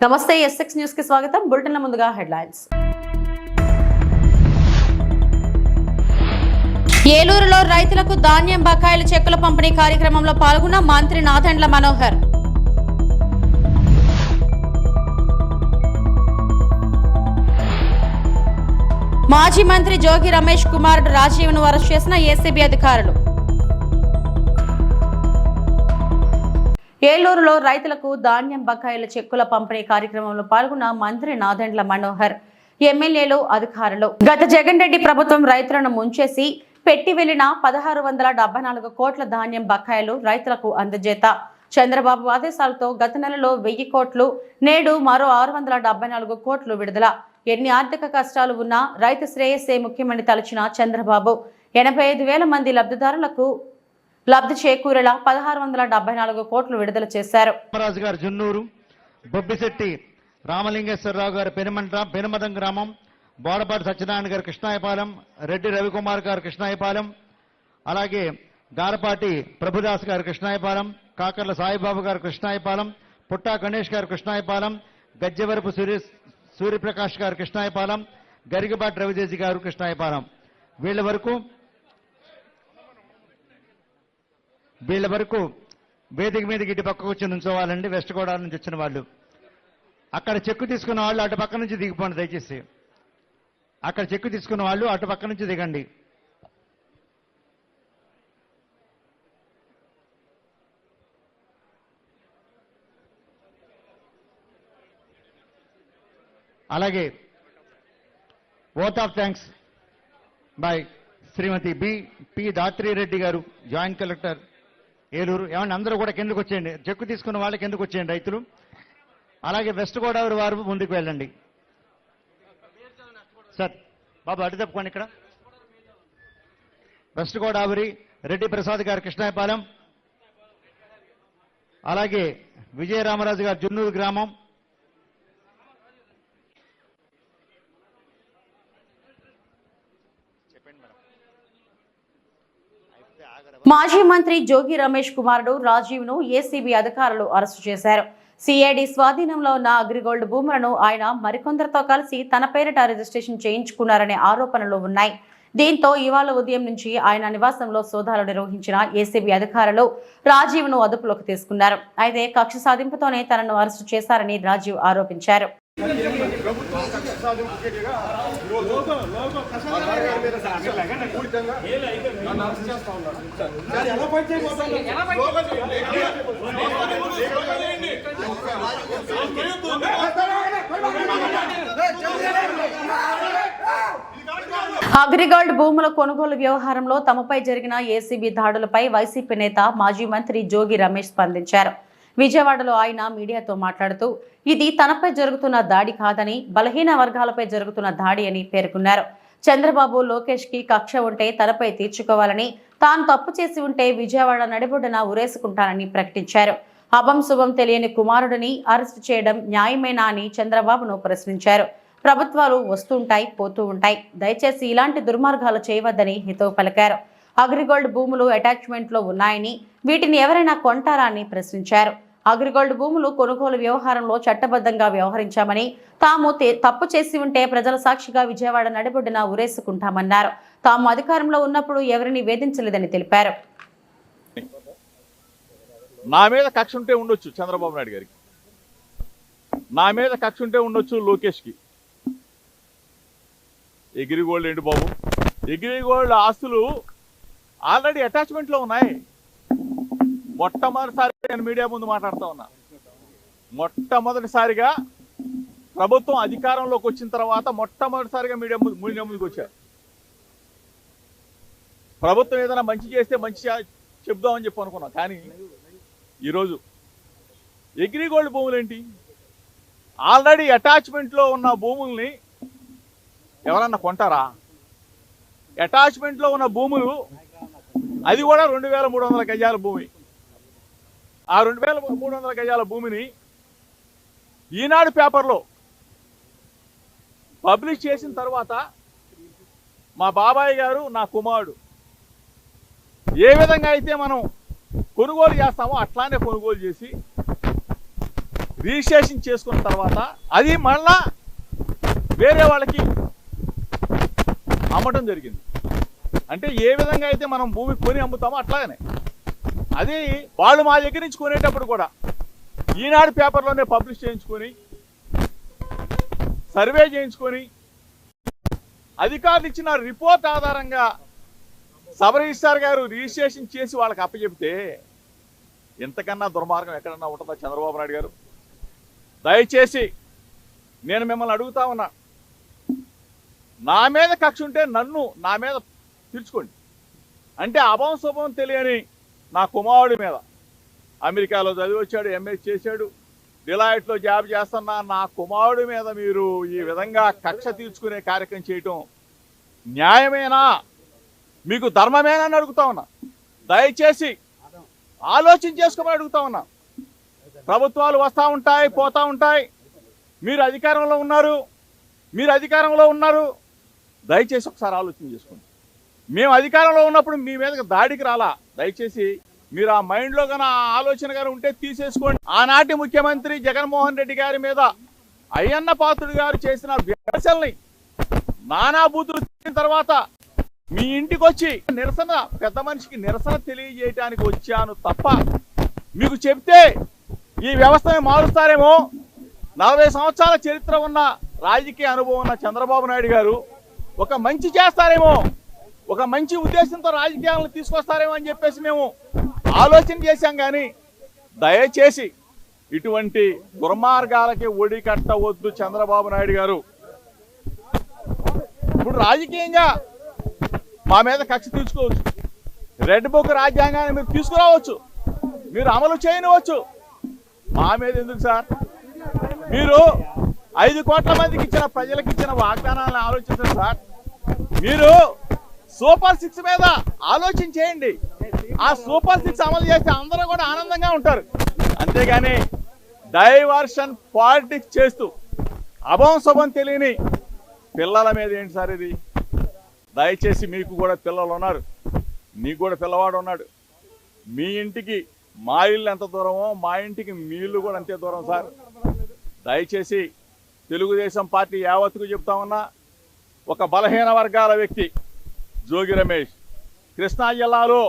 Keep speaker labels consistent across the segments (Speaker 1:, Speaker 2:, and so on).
Speaker 1: నమస్తే SX news కి స్వాగతం. బులెటిన్ల ముందుగా హెడ్లైన్స్. ఏలూరులో రైతులకు ధాన్యం బకాయిల చెక్కుల పంపిణీ కార్యక్రమంలో పాల్గొన్న మంత్రి నాదెండ్ల మనోహర్. మాజీ మంత్రి జోగి రమేష్ కుమారుడు రాజీవ్ను అరెస్ట్ చేసిన ఏసీబీ అధికారులు. ఏలూరులో రైతులకు ధాన్యం బకాయిల చెక్కుల పంపిణీ కార్యక్రమంలో పాల్గొన్న మంత్రి నాదెండ్ల మనోహర్, ఎమ్మెల్యేలు, అధికారులు. గత జగన్ రెడ్డి ప్రభుత్వం రైతులను ముంచేసి పెట్టి వెళ్లిన 1674 కోట్ల ధాన్యం బకాయిలు రైతులకు అందజేత. చంద్రబాబు ఆదేశాలతో గత నెలలో 1000 కోట్లు, నేడు మరో 674 కోట్లు విడుదల. ఎన్ని ఆర్థిక కష్టాలు ఉన్నా రైతు శ్రేయస్సే ముఖ్యమని తలచిన చంద్రబాబు 85,000 మంది లబ్ధిదారులకు లబ్ధి చేకూరేలా 1674 కోట్లు విడుదల చేశారు.
Speaker 2: రామరాజు గారు జున్నూరు, బొబ్బిశెట్టి రామలింగేశ్వరరావు గారు పెనుమదం గ్రామం, బోడపాటి సత్యనారాయణ గారు కృష్ణాయపాలెం, రెడ్డి రవికుమార్ గారు కృష్ణాయపాలెం, అలాగే గారపాటి ప్రభుదాస్ గారు కృష్ణాయపాలెం, కాకర్ల సాయిబాబు గారు కృష్ణాయపాలెం, పుట్టా గణేష్ గారు కృష్ణాయపాలెం, గజ్జెవరపు సూర్యప్రకాష్ గారు కృష్ణాయపాలెం, గరిగబాటి రవిదేశి గారు కృష్ణాయపాలెం. వీళ్ళ వరకు వేదిక మీదకి ఇటు పక్కకు వచ్చి నుంచోవాలండి. వెస్ట్ గోదావరి నుంచి వచ్చిన వాళ్ళు. అక్కడ చెక్కు తీసుకున్న వాళ్ళు అటు పక్క నుంచి దిగిపోండి దయచేసి. అక్కడ చెక్కు తీసుకున్న వాళ్ళు అటు పక్క నుంచి దిగండి. అలాగే oath of thanks by Shrimati P Dhatri Reddy garu, joint collector Eluru. ఏమన్నా అందరూ కూడా కిందకు వచ్చేయండి. చెక్కు తీసుకున్న వాళ్ళకి కిందకు వచ్చేయండి రైతులు. అలాగే వెస్ట్ గోదావరి వారు ముందుకు వెళ్ళండి. సార్ బాబు అటు తప్పుకోండి. ఇక్కడ వెస్ట్ గోదావరి రెడ్డి ప్రసాద్ గారు కృష్ణాయపాలెం, అలాగే విజయరామరాజు గారు జున్నూరు గ్రామం,
Speaker 1: మాజీ మంత్రి జోగి రమేష్ కుమారుడు రాజీవ్ను ఏసీబీ అధికారులు అరెస్టు చేశారు. సిఐడి స్వాధీనంలో ఉన్న అగ్రిగోల్డ్ భూములను ఆయన మరికొందరితో కలిసి తన పేరిట రిజిస్ట్రేషన్ చేయించుకున్నారనే ఆరోపణలు ఉన్నాయి. దీంతో ఇవాళ ఉదయం నుంచి ఆయన నివాసంలో సోదాలు నిర్వహించిన ఏసీబీ అధికారులు రాజీవ్ను అదుపులోకి తీసుకున్నారు. అయితే కక్ష సాధింపుతోనే తనను అరెస్టు చేశారని రాజీవ్ ఆరోపించారు. అగ్రిగోల్డ్ భూముల కొనుగోలు వ్యవహారంలో తమపై జరిగిన ఏసీబీ దాడులపై వైసీపీ నేత మాజీ మంత్రి జోగి రమేష్ స్పందించారు. విజయవాడలో ఆయన మీడియాతో మాట్లాడుతూ ఇది తనపై జరుగుతున్న దాడి కాదని, బలహీన వర్గాలపై జరుగుతున్న దాడి అని పేర్కొన్నారు. చంద్రబాబు, లోకేష్ కి కక్ష ఉంటే తనపై తీర్చుకోవాలని, తాను తప్పు చేసి ఉంటే విజయవాడ నడిబొడ్డున ఉరేసుకుంటానని ప్రకటించారు. అభం శుభం తెలియని కుమారుడిని అరెస్టు చేయడం న్యాయమేనా అని చంద్రబాబును ప్రశ్నించారు. ప్రభుత్వాలు వస్తుంటాయి, పోతూ ఉంటాయి. దయచేసి ఇలాంటి దుర్మార్గాలు చేయవద్దని హితవు పలికారు. అగ్రిగోల్డ్ భూములు అటాచ్మెంట్ లో ఉన్నాయని, వీటిని ఎవరైనా కొంటారా అని ప్రశ్నించారు. అగ్రిగోల్డ్ భూములు కొనుగోలు వ్యవహారంలో చట్టబద్ధంగా వ్యవహరించామని, తాము తప్పు చేసి ఉంటే ప్రజల సాక్షిగా విజయవాడ నడిబొడ్డున ఉరేసుకుంటామన్నారు. తాము అధికారంలో ఉన్నప్పుడు ఎవరిని వేధించలేదని తెలిపారు.
Speaker 3: నా మీద కక్ష ఉంటే ఉండొచ్చు చంద్రబాబు నాయుడు గారికి, నా మీద కక్ష ఉంటే ఉండొచ్చు లోకేష్కి. అగ్రిగోల్డ్ ఏంటి బాబు? అగ్రిగోల్డ్ ఆస్తులు ఆల్రెడీ అటాచ్మెంట్లో ఉన్నాయి. మొట్టమొదటిసారిగా నేను మీడియా ముందు మాట్లాడుతూ ఉన్నా. మొట్టమొదటిసారిగా ప్రభుత్వం అధికారంలోకి వచ్చిన తర్వాత మొట్టమొదటిసారిగా మీడియా ముందుకు వచ్చారు. ప్రభుత్వం ఏదైనా మంచి చేస్తే మంచి చెప్దామని చెప్పి అనుకున్నాం. కానీ ఈరోజు అగ్రిగోల్డ్ భూములు ఏంటి? ఆల్రెడీ అటాచ్మెంట్లో ఉన్న భూముల్ని ఎవరన్నా కొంటారా? అటాచ్మెంట్లో ఉన్న భూములు, అది కూడా 2300 గజాల భూమి. ఆ 2300 గజాల భూమిని ఈనాడు పేపర్లో పబ్లిష్ చేసిన తర్వాత మా బాబాయ్ గారు, నా కుమారుడు ఏ విధంగా అయితే మనం కొనుగోలు చేస్తామో అట్లానే కొనుగోలు చేసి రిజిస్ట్రేషన్ చేసుకున్న తర్వాత అది మళ్ళా వేరే వాళ్ళకి అమ్మటం జరిగింది. అంటే ఏ విధంగా అయితే మనం భూమి కొని అమ్ముతామో అట్లాగనే అది వాళ్ళు మా దగ్గర నుంచి కొనేటప్పుడు కూడా ఈనాడు పేపర్లోనే పబ్లిష్ చేయించుకొని సర్వే చేయించుకొని అధికారులు ఇచ్చిన రిపోర్ట్ ఆధారంగా సబ్ రిజిస్ట్రార్ గారు రిజిస్ట్రేషన్ చేసి వాళ్ళకి అప్పచెప్తే ఇంతకన్నా దుర్మార్గం ఎక్కడన్నా ఉంటుందా చంద్రబాబు నాయుడు గారు? దయచేసి నేను మిమ్మల్ని అడుగుతా ఉన్నా, నా మీద కక్ష ఉంటే నా మీద తీర్చుకోండి. అంటే అభం శుభం తెలియని నా కుమారుడి మీద అమెరికాలో చదివి వచ్చాడు, ఎంఎస్ చేశాడు, డిలాయిట్లో జాబ్ చేస్తున్న నా కుమారుడి మీద మీరు ఈ విధంగా కక్ష తీర్చుకునే కార్యక్రమం చేయటం న్యాయమేనా, మీకు ధర్మమేనా అని అడుగుతా ఉన్నా. దయచేసి ఆలోచన చేసుకోమని అడుగుతా ఉన్నా. ప్రభుత్వాలు వస్తూ ఉంటాయి, పోతూ ఉంటాయి. మీరు అధికారంలో ఉన్నారు, దయచేసి ఒకసారి ఆలోచన చేసుకోండి. మేము అధికారంలో ఉన్నప్పుడు మీ మీదకి దాడికి రాలా. దయచేసి మీరు ఆ మైండ్లో కానీ ఆ ఆలోచన కానీ ఉంటే తీసేసుకోండి. ఆనాటి ముఖ్యమంత్రి జగన్మోహన్ రెడ్డి గారి మీద అయ్యన్న పాత్రుడు గారు చేసిన వ్యాఖ్యల్ని నానా బూతులు తిరిగిన తర్వాత మీ ఇంటికి వచ్చి నిరసన, పెద్ద మనిషికి నిరసన తెలియజేయడానికి వచ్చాను తప్ప మీకు చెప్తే ఈ వ్యవస్థని మారుస్తారేమో. 40 సంవత్సరాల చరిత్ర ఉన్న రాజకీయ అనుభవం ఉన్న చంద్రబాబు నాయుడు గారు ఒక మంచి చేస్తారేమో, ఒక మంచి ఉద్దేశంతో రాజకీయాలను తీసుకొస్తారేమో అని చెప్పేసి మేము ఆలోచన చేశాం. కానీ దయచేసి ఇటువంటి దుర్మార్గాలకి ఒడి కట్టవద్దు చంద్రబాబు నాయుడు గారు. ఇప్పుడు రాజకీయంగా మా మీద కక్ష తీర్చుకోవచ్చు, రెడ్ బుక్ రాజ్యాంగాన్ని మీరు తీసుకురావచ్చు, మీరు అమలు చేయనివచ్చు. మా మీద ఎందుకు సార్? మీరు 5 కోట్ల మందికి ఇచ్చిన, ప్రజలకు ఇచ్చిన వాగ్దానాలను ఆలోచించండి సార్. మీరు సూపర్ 6 మీద ఆలోచన చేయండి. ఆ సూపర్ 6 అమలు చేస్తే అందరూ కూడా ఆనందంగా ఉంటారు. అంతేగాని డైవర్షన్ పాలిటిక్స్ చేస్తూ అభం శుభం తెలియని పిల్లల మీద ఏంటి సార్ ఇది? దయచేసి మీకు కూడా పిల్లలు ఉన్నారు, నీకు కూడా పిల్లవాడు ఉన్నాడు. మీ ఇంటికి మా ఇల్లు ఎంత దూరమో మా ఇంటికి మీ ఇల్లు కూడా అంతే దూరం సార్. దయచేసి తెలుగుదేశం పార్టీ యావత్తుకు చెప్తా ఉన్నా, ఒక బలహీన వర్గాల వ్యక్తి జోగి రమేష్ కృష్ణా జిల్లాలో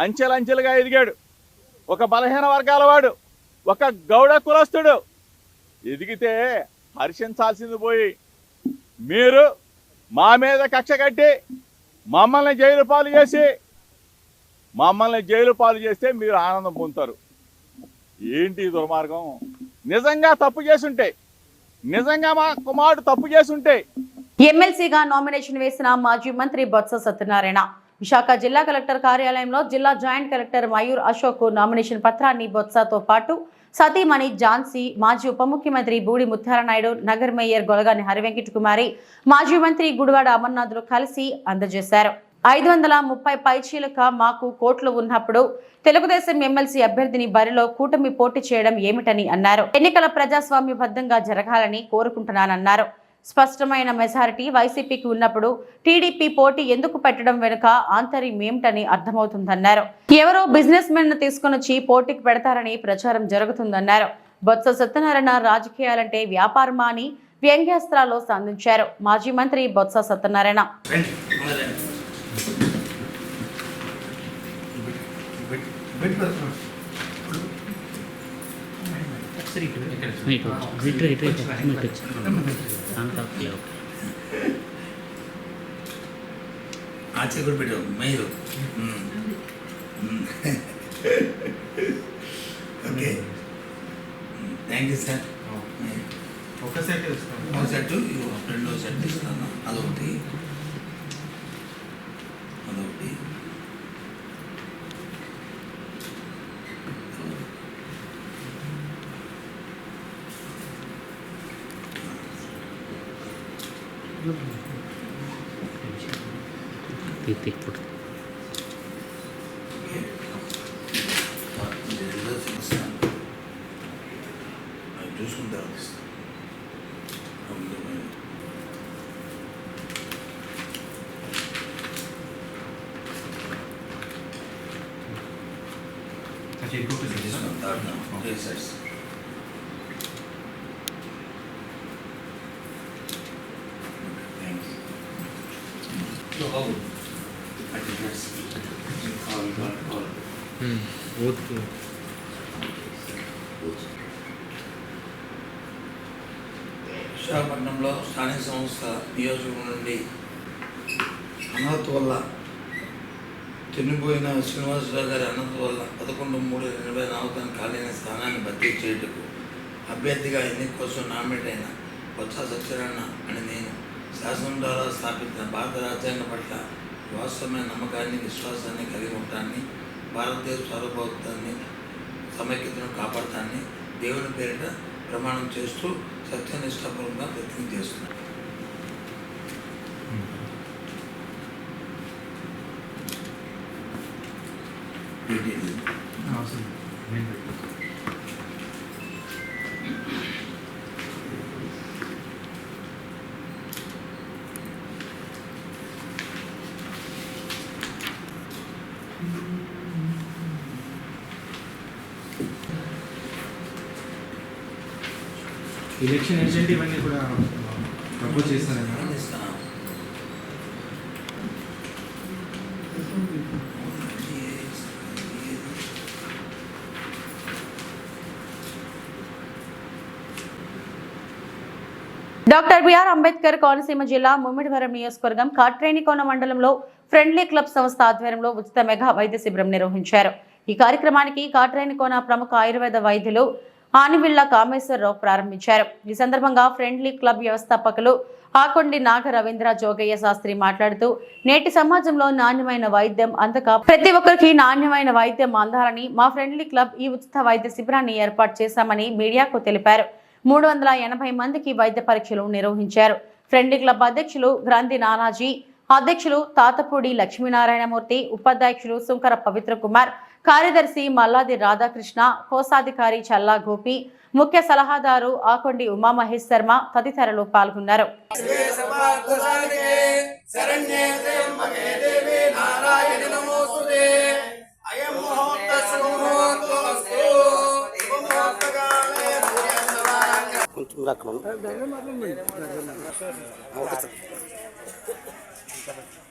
Speaker 3: అంచెలంచెలుగా ఎదిగాడు. ఒక బలహీన వర్గాల వాడు, ఒక గౌడ కులస్తుడు ఎదిగితే హర్షించాల్సింది పోయి మీరు మా మీద కక్ష కట్టి మమ్మల్ని జైలు పాలు చేస్తే మీరు ఆనందం పొందుతారు. ఏంటి దుర్మార్గం? నిజంగా తప్పు చేసుంటే, నిజంగా మా కుమారుడు తప్పు చేసుంటే
Speaker 1: ఎమ్మెల్సీగా నామినేషన్ వేసిన మాజీ మంత్రి బొత్స సత్యనారాయణ విశాఖ జిల్లా కలెక్టర్ కార్యాలయంలో జిల్లా joint collector Mayur Ashok nomination పత్రాన్ని బొత్సతో పాటు సతీమణి ఝాన్సీ, మాజీ ఉప ముఖ్యమంత్రి బూడి ముత్యాలనాయుడు, నగర్ మేయర్ గొలగాని హరివెంకట కుమారి, మాజీ మంత్రి గుడివాడ అమర్నాథ్లు కలిసి అందజేశారు. 530 పైచీలక మాకు కోట్లు ఉన్నప్పుడు తెలుగుదేశం ఎమ్మెల్సీ అభ్యర్థిని బరిలో కూటమి పోటీ చేయడం ఏమిటని అన్నారు. ఎన్నికల ప్రజాస్వామ్యబద్ధంగా జరగాలని కోరుకుంటున్నానన్నారు. స్పష్టమైన మెజారిటీ వైసీపీకి ఉన్నప్పుడు టీడీపీ పోటీ ఎందుకు పెట్టడం వెనుక ఆంతర్యం ఏమిటని అర్థమవుతుందన్నారు. ఎవరో బిజినెస్ మెన్ తీసుకుని వచ్చి పోటీకి పెడతారని ప్రచారం జరుగుతుందన్నారు. బొత్స సత్యనారాయణ రాజకీయాలంటే వ్యాపారమా అని వ్యంగ్యాస్త్రాలు సంధించారు. మాజీ మంత్రి బొత్స సత్యనారాయణ
Speaker 4: ఆచే కూడా పెట్టావు మీరు. Okay, thank you sir. ఒక సెట్ రెండో సెట్ ఇస్తాను. అదొకటి చూసుకుంటారు. Okay sir. విశాఖపట్నంలో స్థానిక సంస్థ నియోజకవర్గం నుండి అనాథ వల్ల చనిపోయిన శ్రీనివాసరావు గారి అనాథ వల్ల 11/3/2024 ఖాళీన స్థానాన్ని భర్తీ చేయుటకు అభ్యర్థిగా ఎన్నిక కోసం నామినేట్ అయిన బొత్స సత్యనారాయణ అని నేను శాసనం ద్వారా స్థాపించిన భారత రాజ్యాంగం పట్ల వాస్తవమైన నమ్మకాన్ని విశ్వాసాన్ని కలిగి ఉంటానని, భారతదేశ సార్వభౌమత్వాన్ని సమైక్యతను కాపాడతానని దేవుని పేరిట ప్రమాణం చేస్తూ సత్యనిష్టాపూర్వకంగా ప్రతిజ్ఞ చేస్తున్నాను.
Speaker 5: ఎలక్షన్ ఏజెంట్ ఇవన్నీ కూడా ప్రపోజ్ చేస్తారన్నా?
Speaker 1: డాక్టర్ బిఆర్ అంబేద్కర్ కోనసీమ జిల్లా ముమ్మిడివరం నియోజకవర్గం కాట్రేనికోన మండలంలో ఫ్రెండ్లీ క్లబ్ సంస్థ ఆధ్వర్యంలో ఉచిత మెగా వైద్య శిబిరం నిర్వహించారు. ఈ కార్యక్రమానికి కాట్రేనికోన ప్రముఖ ఆయుర్వేద వైద్యులు ఆనివిళ్ల కామేశ్వరరావు ప్రారంభించారు. ఈ సందర్భంగా ఫ్రెండ్లీ క్లబ్ వ్యవస్థాపకులు ఆకొండి నాగ రవీంద్ర జోగయ్య శాస్త్రి మాట్లాడుతూ, నేటి సమాజంలో నాణ్యమైన వైద్యం అందక ప్రతి ఒక్కరికి నాణ్యమైన వైద్యం అందాలని మా ఫ్రెండ్లీ క్లబ్ ఈ ఉచిత వైద్య శిబిరాన్ని ఏర్పాటు చేశామని మీడియాకు తెలిపారు. 380 మందికి వైద్య పరీక్షలు నిర్వహించారు. ఫ్రెండ్లీ క్లబ్ అధ్యక్షులు గ్రంథి నానాజీ, అధ్యక్షులు తాతపూడి లక్ష్మీనారాయణమూర్తి, ఉపాధ్యక్షులు సుంకర పవిత్ర కుమార్, కార్యదర్శి మల్లాది రాధాకృష్ణ, కోశాధికారి చల్లా గోపి, ముఖ్య సలహాదారు ఆకొండి ఉమామహేష్ శర్మ తదితరులు పాల్గొన్నారు.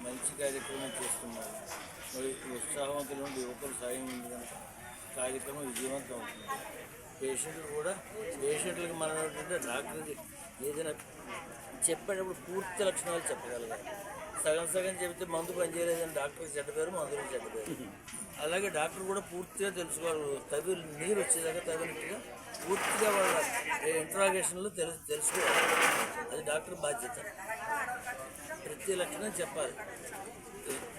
Speaker 6: మంచి కార్యక్రమం చేస్తున్నారు. మరి ఉత్సాహవంతులు నుండి యువకులు సాయం ఉంది కనుక కార్యక్రమం విజయవంతం అవుతుంది. పేషెంట్లకు మనం ఏంటంటే డాక్టర్కి ఏదైనా చెప్పేటప్పుడు పూర్తి లక్షణాలు చెప్పగలగాలి. సగం చెబితే మందు పనిచేయలేదని డాక్టర్కి చెడ్డ పేరు, మందులకు చెడ్డ పేరు. అలాగే డాక్టర్ కూడా పూర్తిగా తెలుసుకోవాలి. తవి నీరు వచ్చేదాకా తగినట్టుగా పూర్తిగా వాళ్ళ ఇంట్రాగేషన్లో తెలుసుకోవాలి. అది డాక్టర్ బాధ్యత. ప్రతి లక్షణం చెప్పాలి.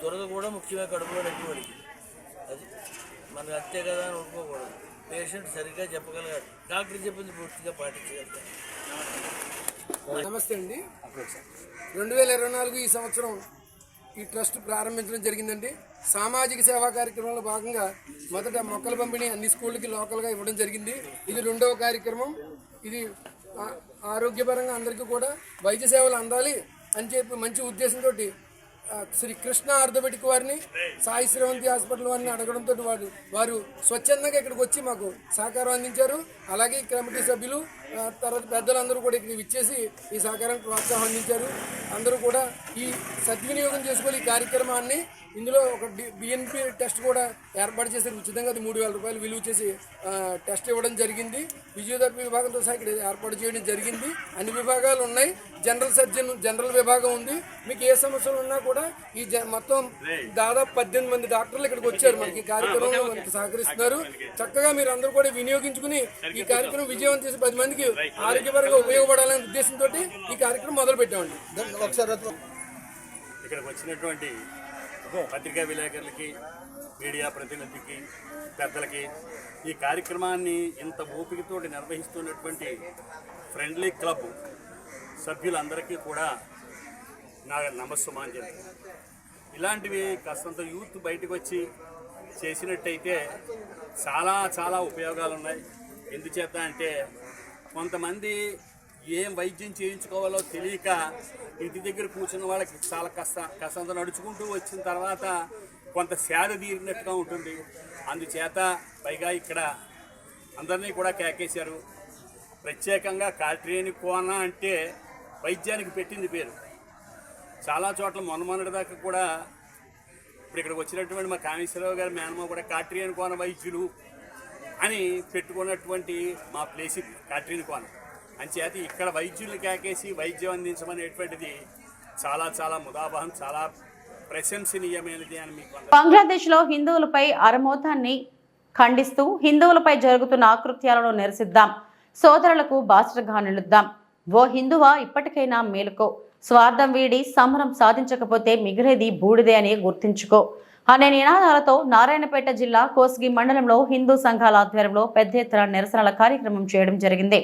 Speaker 6: దురద కూడా ముఖ్యమైన కడుపులో నెట్టుబడికి అది మనకు అంతే కదా అని ఒప్పుకోకూడదు. పేషెంట్ సరిగ్గా చెప్పగలగాలి, డాక్టర్ చెప్పింది పూర్తిగా పాటించగలుగుతారు.
Speaker 7: నమస్తే అండి. 2024 ఈ సంవత్సరం ఈ ట్రస్ట్ ప్రారంభించడం జరిగిందండి. సామాజిక సేవా కార్యక్రమంలో భాగంగా మొదట మొక్కల పంపిణీ అన్ని స్కూళ్ళకి లోకల్గా ఇవ్వడం జరిగింది. ఇది 2వ కార్యక్రమం. ఇది ఆరోగ్యపరంగా అందరికీ కూడా వైద్య సేవలు అందాలి అని చెప్పి మంచి ఉద్దేశంతో శ్రీ కృష్ణ ఆర్థోపెడిక్ వారిని, సాయి శ్రవంతి హాస్పిటల్ వారిని అడగడంతో వారు స్వచ్ఛందంగా ఇక్కడికి వచ్చి మాకు సహకారం అందించారు. అలాగే కమిటీ సభ్యులు తర్వాత పెద్దలందరూ కూడా ఇక్కడికి విచ్చేసి ఈ సహకారానికి ప్రోత్సాహం అందించారు. అందరూ కూడా ఈ సద్వినియోగం చేసుకోవాలి ఈ కార్యక్రమాన్ని. ఇందులో ఒక బిఎన్పి టెస్ట్ కూడా ఏర్పాటు చేశారు ఉచితంగా. అది 3,000 రూపాయలు విలువ చేసి టెస్ట్ ఇవ్వడం జరిగింది. ఫిజియోథెరపీ విభాగంతో సహా ఇక్కడ ఏర్పాటు చేయడం జరిగింది. అన్ని విభాగాలు ఉన్నాయి. జనరల్ సర్జన్ జనరల్ విభాగం ఉంది. మీకు ఏ సమస్యలు ఉన్నా కూడా ఈ మొత్తం దాదాపు 18 మంది డాక్టర్లు ఇక్కడికి వచ్చారు. మనకి కార్యక్రమంలో మనకి సహకరిస్తున్నారు. చక్కగా మీరు అందరూ కూడా వినియోగించుకుని ఈ కార్యక్రమం విజయవంతం చేసి 10 మందికి ఆరోగ్యపరంగా ఉపయోగపడాలనే ఉద్దేశంతో ఈ కార్యక్రమం మొదలు పెట్టామండి.
Speaker 8: ఇక్కడికి వచ్చినటువంటి పత్రికా విలేకరులకి, మీడియా ప్రతినిధికి, పెద్దలకి, ఈ కార్యక్రమాన్ని ఇంత ఓపికతో నిర్వహిస్తున్నటువంటి ఫ్రెండ్లీ క్లబ్ సభ్యులందరికీ కూడా నా నమస్సుమాంజలి. ఇలాంటివి కాస్తంత యూత్ బయటకు వచ్చి చేసినట్టయితే చాలా ఉపయోగాలు ఉన్నాయి. ఎందుచేత అంటే కొంతమంది ఏం వైద్యం చేయించుకోవాలో తెలియక ఇంటి దగ్గర కూర్చున్న వాళ్ళకి చాలా కాస్తంత నడుచుకుంటూ వచ్చిన తర్వాత కొంత సేద తీరినట్టుగా ఉంటుంది. అందుచేత పైగా ఇక్కడ అందరినీ కూడా కేకేశారు. ప్రత్యేకంగా కాట్రేనికోన అంటే వైద్యానికి పెట్టింది పేరు. చాలా చోట్ల మొన్నటి దాకా కూడా ఇప్పుడు ఇక్కడికి వచ్చినటువంటి మా కామేశ్వరరావు గారి మేనమా కూడా కాట్రియన్ కోన వైద్యులు అని పెట్టుకున్నటువంటి మా ప్లేస్ ఇది కాట్రియన్ కోన. అంచేత ఇక్కడ వైద్యులు కేకేసి వైద్యం అందించమనేటువంటిది చాలా చాలా ముదాబాహం, చాలా ప్రశంసనీయమైనది అని మీకు.
Speaker 1: బంగ్లాదేశ్ లో హిందువులపై అరమోతాన్ని ఖండిస్తూ హిందువులపై జరుగుతున్న ఆకృత్యాలను నిరసిద్దాం, సోదరులకు బాసటగా నిలుద్దాం, ఓ హిందువా ఇప్పటికైనా మేలుకో, స్వార్థం వీడి సమరం సాధించకపోతే మిగిలేది బూడిదే అని గుర్తించుకో అనే నినాదాలతో నారాయణపేట జిల్లా కోస్గి మండలంలో హిందూ సంఘాల ఆధ్వర్యంలో పెద్ద ఎత్తున నిరసనల కార్యక్రమం చేయడం జరిగింది.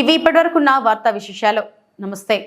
Speaker 1: ఇవి ఇప్పటివరకున్న వార్తా విశేషాలు. నమస్తే.